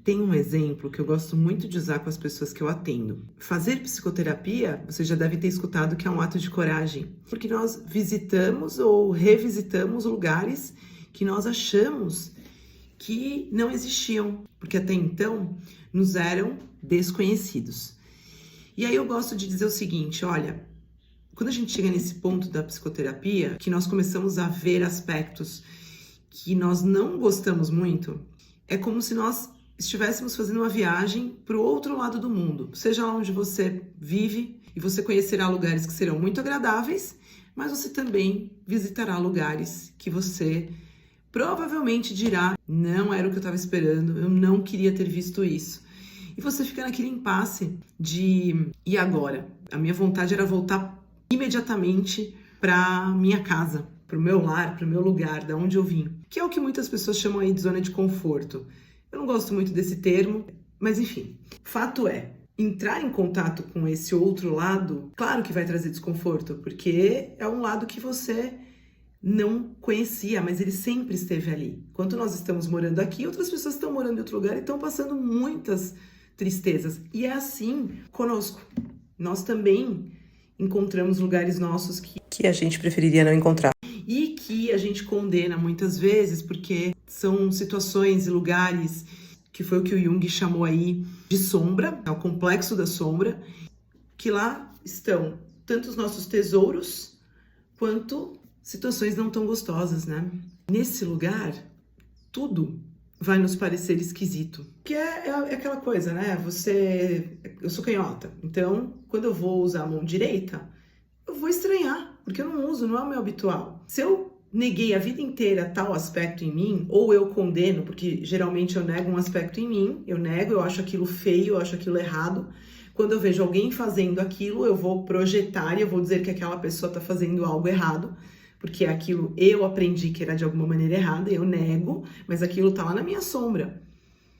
Tem um exemplo que eu gosto muito de usar com as pessoas que eu atendo. Fazer psicoterapia, você já deve ter escutado que é um ato de coragem, porque nós visitamos ou revisitamos lugares que nós achamos que não existiam, porque até então nos eram desconhecidos. E aí eu gosto de dizer o seguinte, olha, quando a gente chega nesse ponto da psicoterapia, que nós começamos a ver aspectos que nós não gostamos muito, é como se nós estivéssemos fazendo uma viagem para o outro lado do mundo, seja lá onde você vive, e você conhecerá lugares que serão muito agradáveis, mas você também visitará lugares que você provavelmente dirá, não era o que eu estava esperando, eu não queria ter visto isso. E você fica naquele impasse de, e agora? A minha vontade era voltar imediatamente para minha casa, para o meu lar, para o meu lugar, da onde eu vim. Que é o que muitas pessoas chamam aí de zona de conforto. Eu não gosto muito desse termo, mas enfim. Fato é, entrar em contato com esse outro lado, claro que vai trazer desconforto, porque é um lado que você não conhecia, mas ele sempre esteve ali. Enquanto nós estamos morando aqui, outras pessoas estão morando em outro lugar e estão passando muitas tristezas. E é assim conosco. Nós também encontramos lugares nossos que a gente preferiria não encontrar. E que a gente condena muitas vezes porque são situações e lugares que foi o que o Jung chamou aí de sombra, é o complexo da sombra, que lá estão tanto os nossos tesouros quanto situações não tão gostosas, né? Nesse lugar, tudo vai nos parecer esquisito. Que é aquela coisa, né? Eu sou canhota, então quando eu vou usar a mão direita, eu vou estranhar, porque eu não uso, não é o meu habitual. Se eu neguei a vida inteira tal aspecto em mim, ou eu condeno, porque geralmente eu nego um aspecto em mim, eu acho aquilo feio, eu acho aquilo errado. Quando eu vejo alguém fazendo aquilo, eu vou projetar e eu vou dizer que aquela pessoa está fazendo algo errado, porque aquilo eu aprendi que era de alguma maneira errada, eu nego, mas aquilo tá lá na minha sombra.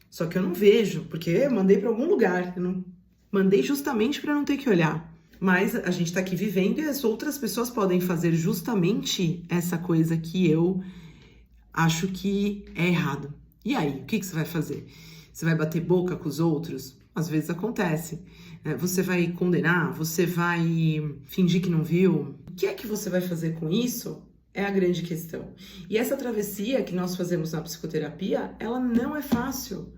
Só que eu não vejo, porque eu mandei para algum lugar, eu não mandei justamente para não ter que olhar. Mas a gente tá aqui vivendo e as outras pessoas podem fazer justamente essa coisa que eu acho que é errado. E aí, o que você vai fazer? Você vai bater boca com os outros? Às vezes acontece. Você vai condenar? Você vai fingir que não viu? O que é que você vai fazer com isso? É a grande questão. E essa travessia que nós fazemos na psicoterapia, ela não é fácil.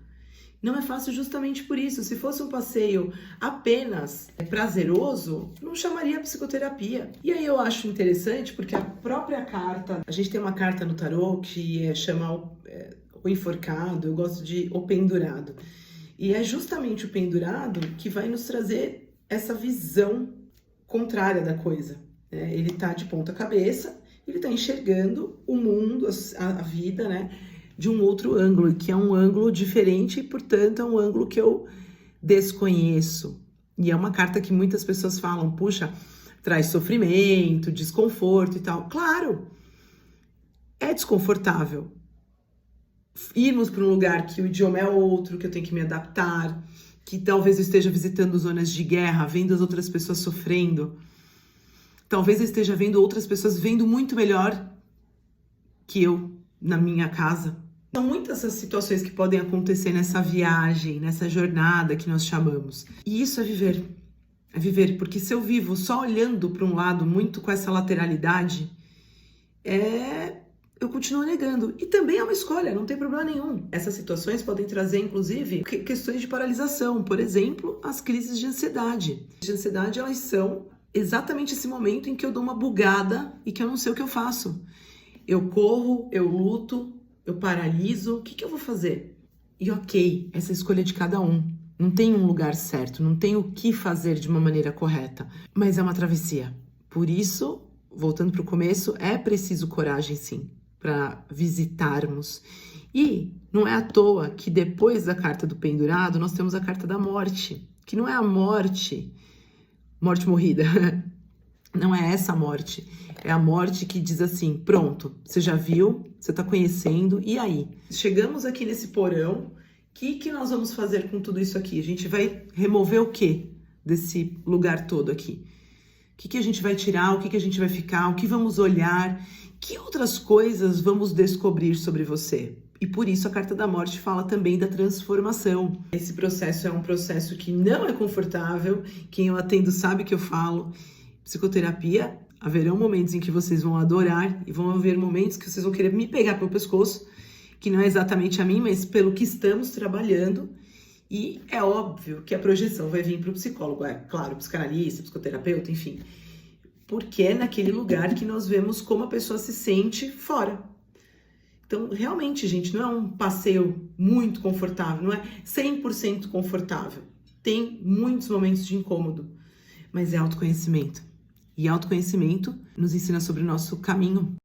Não é fácil justamente por isso. Se fosse um passeio apenas prazeroso, não chamaria psicoterapia. E aí eu acho interessante porque a própria carta, a gente tem uma carta no tarô que chama o enforcado, eu gosto de o pendurado. E é justamente o pendurado que vai nos trazer essa visão contrária da coisa. Ele tá de ponta cabeça, ele tá enxergando o mundo, a vida, né? De um outro ângulo, que é um ângulo diferente e, portanto, é um ângulo que eu desconheço. E é uma carta que muitas pessoas falam, puxa, traz sofrimento, desconforto e tal. Claro, é desconfortável irmos para um lugar que o idioma é outro, que eu tenho que me adaptar, que talvez eu esteja visitando zonas de guerra, vendo as outras pessoas sofrendo. Talvez eu esteja vendo outras pessoas vivendo muito melhor que eu na minha casa. São muitas as situações que podem acontecer nessa viagem, nessa jornada que nós chamamos. E isso é viver. É viver, porque se eu vivo só olhando para um lado muito com essa lateralidade, eu continuo negando. E também é uma escolha, não tem problema nenhum. Essas situações podem trazer, inclusive, questões de paralisação. Por exemplo, as crises de ansiedade. As de ansiedade, elas são exatamente esse momento em que eu dou uma bugada e que eu não sei o que eu faço. Eu corro, eu luto, eu paraliso, o que eu vou fazer? E ok, essa é a escolha de cada um. Não tem um lugar certo, não tem o que fazer de uma maneira correta. Mas é uma travessia. Por isso, voltando para o começo, é preciso coragem sim, para visitarmos. E não é à toa que depois da carta do pendurado, nós temos a carta da morte. Que não é a morte morrida. Não é essa morte. É a morte que diz assim, pronto, você já viu, você tá conhecendo, e aí? Chegamos aqui nesse porão, o que nós vamos fazer com tudo isso aqui? A gente vai remover o quê desse lugar todo aqui? O que a gente vai tirar, o que a gente vai ficar, o que vamos olhar, que outras coisas vamos descobrir sobre você? E por isso a Carta da Morte fala também da transformação. Esse processo é um processo que não é confortável. Quem eu atendo sabe que eu falo. Psicoterapia, haverão momentos em que vocês vão adorar e vão haver momentos que vocês vão querer me pegar pelo pescoço, que não é exatamente a mim, mas pelo que estamos trabalhando. E é óbvio que a projeção vai vir para o psicólogo, é claro, psicanalista, psicoterapeuta, enfim. Porque é naquele lugar que nós vemos como a pessoa se sente fora. Então, realmente, gente, não é um passeio muito confortável, não é 100% confortável. Tem muitos momentos de incômodo, mas é autoconhecimento. E autoconhecimento nos ensina sobre o nosso caminho.